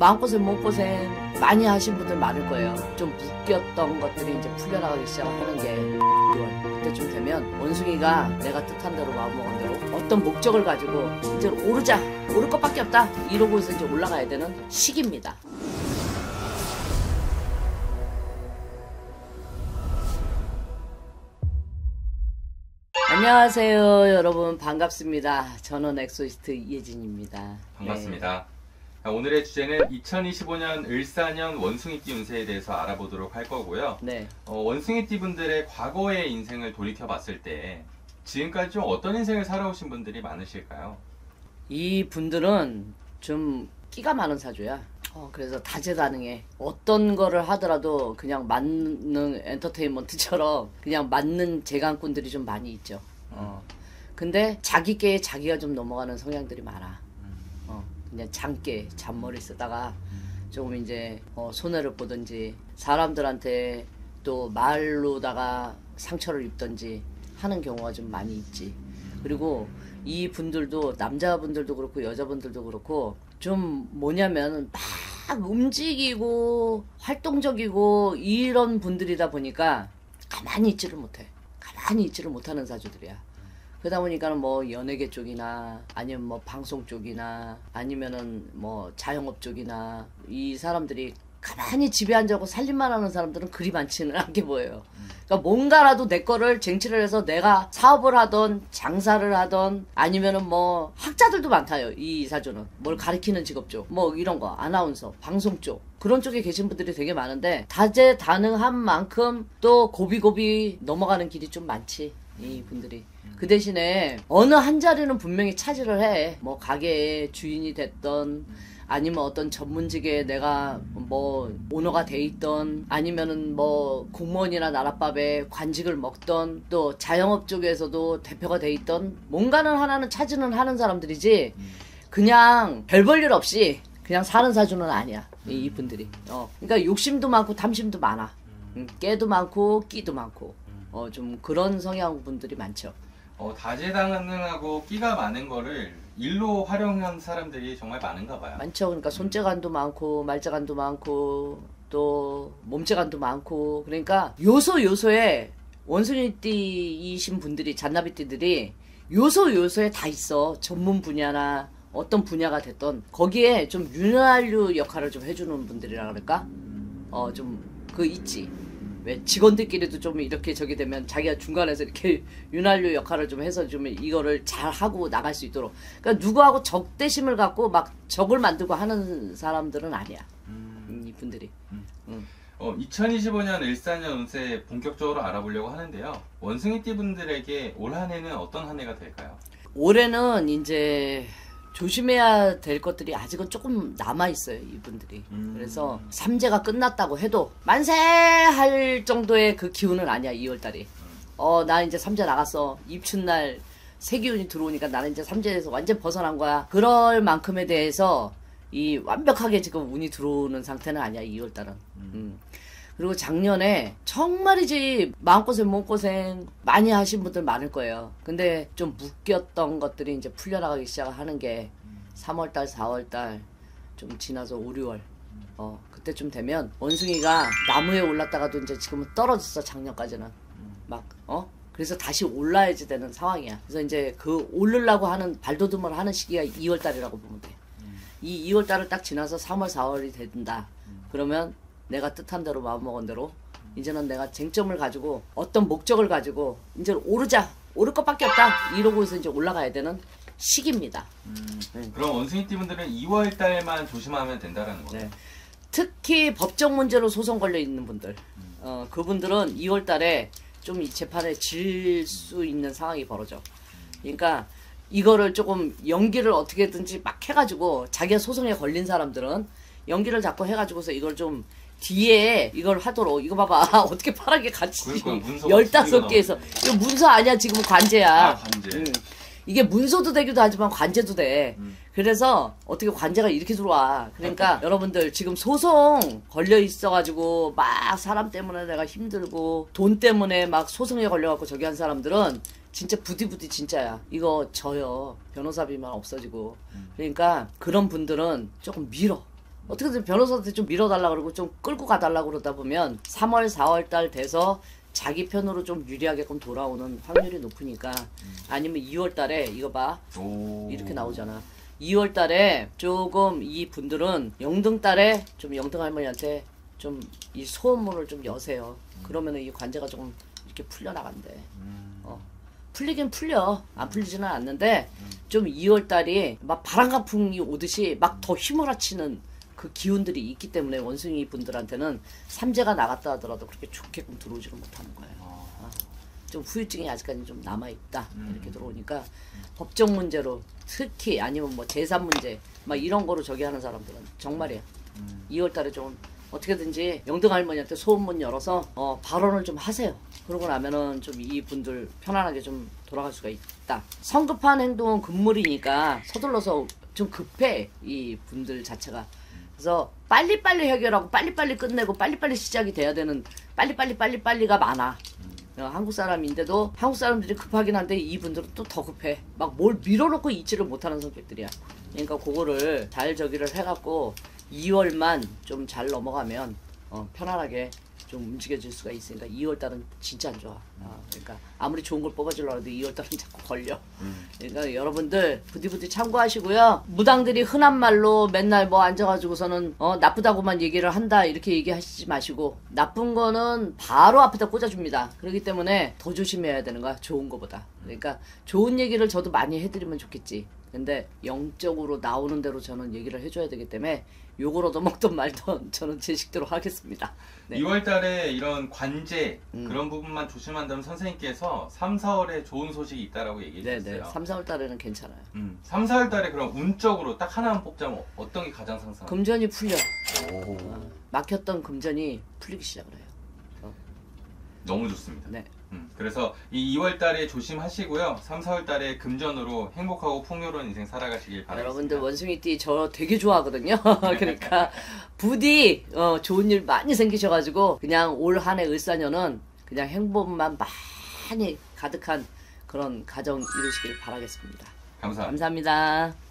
마음고생 몸고생 많이 하신 분들 많을 거예요. 좀 묶였던 것들이 이제 풀려나가기 시작하는 게 6월 그때쯤 되면 원숭이가 내가 뜻한 대로 마음먹은 대로 어떤 목적을 가지고 이제 오르자, 오를 것밖에 없다 이러고서 이제 올라가야 되는 시기입니다. 안녕하세요 여러분, 반갑습니다. 저는 엑소시스트 이혜진입니다. 반갑습니다. 네. 오늘의 주제는 2025년 을사년 원숭이띠 운세에 대해서 알아보도록 할 거고요. 네. 원숭이띠 분들의 과거의 인생을 돌이켜 봤을 때 지금까지 좀 어떤 인생을 살아오신 분들이 많으실까요? 이 분들은 좀 끼가 많은 사주야. 그래서 다재다능해. 어떤 거를 하더라도 그냥 맞는 엔터테인먼트처럼 그냥 맞는 재간꾼들이 좀 많이 있죠. 근데 자기께에 자기가 좀 넘어가는 성향들이 많아. 그냥 잠깨, 잔머리 쓰다가 조금 이제 손해를 보든지 사람들한테 또 말로다가 상처를 입든지 하는 경우가 좀 많이 있지. 그리고 이 분들도 남자분들도 그렇고 여자분들도 그렇고 좀 뭐냐면 막 움직이고 활동적이고 이런 분들이다 보니까 가만히 있지를 못해. 가만히 있지를 못하는 사주들이야. 그러다 보니까는 뭐 연예계 쪽이나 아니면 뭐 방송 쪽이나 아니면은 뭐 자영업 쪽이나 이 사람들이 가만히 집에 앉아고 살림만 하는 사람들은 그리 많지는 않게 보여요. 그러니까 뭔가라도 내 거를 쟁취를 해서 내가 사업을 하던 장사를 하던 아니면은 뭐 학자들도 많다요. 이 사주는 뭘 가르치는 직업 쪽 뭐 이런 거 아나운서 방송 쪽 그런 쪽에 계신 분들이 되게 많은데 다재다능한 만큼 또 고비고비 넘어가는 길이 좀 많지 이 분들이. 그 대신에 어느 한 자리는 분명히 차지를 해. 뭐 가게의 주인이 됐던 아니면 어떤 전문직에 내가 뭐 오너가 돼 있던 아니면은 뭐 공무원이나 나랏밥에 관직을 먹던 또 자영업 쪽에서도 대표가 돼 있던 뭔가는 하나는 차지는 하는 사람들이지 그냥 별 볼 일 없이 그냥 사는 사주는 아니야 이 분들이. 그러니까 욕심도 많고 탐심도 많아. 깨도 많고 끼도 많고 좀 그런 성향 분들이 많죠. 다재다능하고 끼가 많은 거를 일로 활용한 사람들이 정말 많은가 봐요. 많죠. 그러니까 손재간도 많고 말재간도 많고 또 몸재간도 많고 그러니까 요소요소에 원숭이띠이신 분들이 잔나비띠들이 요소요소에 다 있어. 전문 분야나 어떤 분야가 됐던 거기에 좀 윤활유 역할을 좀 해주는 분들이라 그럴까? 좀 그 있지. 왜 직원들끼리도 좀 이렇게 저기 되면 자기가 중간에서 이렇게 윤활유 역할을 좀 해서 좀 이거를 잘 하고 나갈 수 있도록. 그러니까 누구하고 적대심을 갖고 막 적을 만들고 하는 사람들은 아니야. 이분들이. 2025년 을사년 운세 본격적으로 알아보려고 하는데요. 원숭이띠 분들에게 올 한 해는 어떤 한 해가 될까요? 올해는 이제 조심해야 될 것들이 아직은 조금 남아있어요 이분들이. 그래서 삼재가 끝났다고 해도 만세 할 정도의 그 기운은 아니야 2월달이. 나 이제 삼재 나갔어. 입춘날 새 기운이 들어오니까 나는 이제 삼재에서 완전 벗어난 거야. 그럴 만큼에 대해서 이 완벽하게 지금 운이 들어오는 상태는 아니야 2월달은. 그리고 작년에 정말이지 마음고생 몸고생 많이 하신 분들 많을 거예요. 근데 좀 묶였던 것들이 이제 풀려나가기 시작하는 게 3월달 4월달 좀 지나서 5, 6월 그때쯤 되면 원숭이가 나무에 올랐다가도 이제 지금은 떨어졌어. 작년까지는 막 그래서 다시 올라야지 되는 상황이야. 그래서 이제 그 오르려고 하는 발돋움을 하는 시기가 2월달이라고 보면 돼. 이 2월달을 딱 지나서 3월 4월이 된다. 그러면 내가 뜻한 대로 마음먹은 대로 이제는 내가 쟁점을 가지고 어떤 목적을 가지고 이제 오르자, 오를 것밖에 없다 이러고서 이제 올라가야 되는 시기입니다. 그럼 원숭이띠 분들은 2월 달만 조심하면 된다라는 거예요? 네. 특히 법적 문제로 소송 걸려 있는 분들, 그분들은 2월 달에 좀 이 재판에 질 수 있는 상황이 벌어져. 그러니까 이거를 조금 연기를 어떻게든지 막 해가지고 자기가 소송에 걸린 사람들은 연기를 자꾸 해가지고서 이걸 좀 뒤에 이걸 하도록. 이거 봐봐 어떻게 파랗게 같이 15개에서 이거 문서 아니야 지금 관제야. 관제. 이게 문서도 되기도 하지만 관제도 돼. 그래서 어떻게 관제가 이렇게 들어와. 그러니까 여러분들 지금 소송 걸려 있어가지고 막 사람 때문에 내가 힘들고 돈 때문에 막 소송에 걸려갖고 저기 한 사람들은 진짜 부디부디 진짜야. 이거 져요. 변호사비만 없어지고. 그러니까 그런 분들은 조금 밀어. 어떻게든 변호사한테 좀 밀어달라 그러고 좀 끌고 가달라 그러다 보면 3월, 4월 달 돼서 자기 편으로 좀 유리하게끔 돌아오는 확률이 높으니까 아니면 2월 달에 이거 봐. 오. 이렇게 나오잖아. 2월 달에 조금 이 분들은 영등 달에 좀 영등 할머니한테 좀 이 소원문을 좀 여세요. 그러면은 이 관제가 조금 이렇게 풀려나간대. 풀리긴 풀려. 안 풀리지는 않는데 좀 2월 달이 막 바람가풍이 오듯이 막 더 휘몰아치는 그 기운들이 있기 때문에 원숭이 분들한테는 삼재가 나갔다 하더라도 그렇게 좋게끔 들어오지를 못하는 거예요. 좀 후유증이 아직까지 좀 남아있다 이렇게 들어오니까 법적 문제로 특히 아니면 뭐 재산 문제 막 이런 거로 저기 하는 사람들은 정말이야. 2월 달에 좀 어떻게든지 영등 할머니한테 소원문 열어서 발언을 좀 하세요. 그러고 나면은 좀 이분들 편안하게 좀 돌아갈 수가 있다. 성급한 행동은 금물이니까 서둘러서 좀 급해 이 분들 자체가. 그래서 빨리빨리 해결하고 빨리빨리 끝내고 빨리빨리 시작이 돼야 되는 빨리빨리가 많아. 한국 사람인데도 한국 사람들이 급하긴 한데 이분들은 또 더 급해. 막 뭘 밀어놓고 있지를 못하는 성격들이야. 그러니까 그거를 잘 저기를 해갖고 2월만 좀 잘 넘어가면 편안하게 좀 움직여질 수가 있으니까 2월달은 진짜 안 좋아. 그러니까 아무리 좋은 걸 뽑아주려고 해도 2월달은 자꾸 걸려. 그러니까 여러분들 부디부디 참고하시고요. 무당들이 흔한 말로 맨날 뭐 앉아가지고서는 나쁘다고만 얘기를 한다 이렇게 얘기하시지 마시고 나쁜 거는 바로 앞에다 꽂아줍니다. 그렇기 때문에 더 조심해야 되는 거야. 좋은 거보다. 그러니까 좋은 얘기를 저도 많이 해드리면 좋겠지. 근데 영적으로 나오는 대로 저는 얘기를 해줘야 되기 때문에 욕을 얻어먹던 말던 저는 제 식대로 하겠습니다. 네. 2월 달에 이런 관제 그런 부분만 조심한다면 선생님께서 3, 4월에 좋은 소식이 있다라고 얘기해 주셨어요. 네네. 3, 4월 달에는 괜찮아요. 3, 4월 달에 그럼 운적으로 딱 하나만 뽑자면 어떤 게 가장 상승합니까? 금전이 풀려. 오. 막혔던 금전이 풀리기 시작을 해요. 너무 좋습니다. 네. 그래서 이 2월 달에 조심하시고요. 3, 4월 달에 금전으로 행복하고 풍요로운 인생 살아가시길 바라겠습니다. 여러분들 원숭이띠 저 되게 좋아하거든요. 그러니까 부디 좋은 일 많이 생기셔가지고 그냥 올 한 해 을사년은 그냥 행복만 많이 가득한 그런 가정 이루시길 바라겠습니다. 감사합니다. 감사합니다.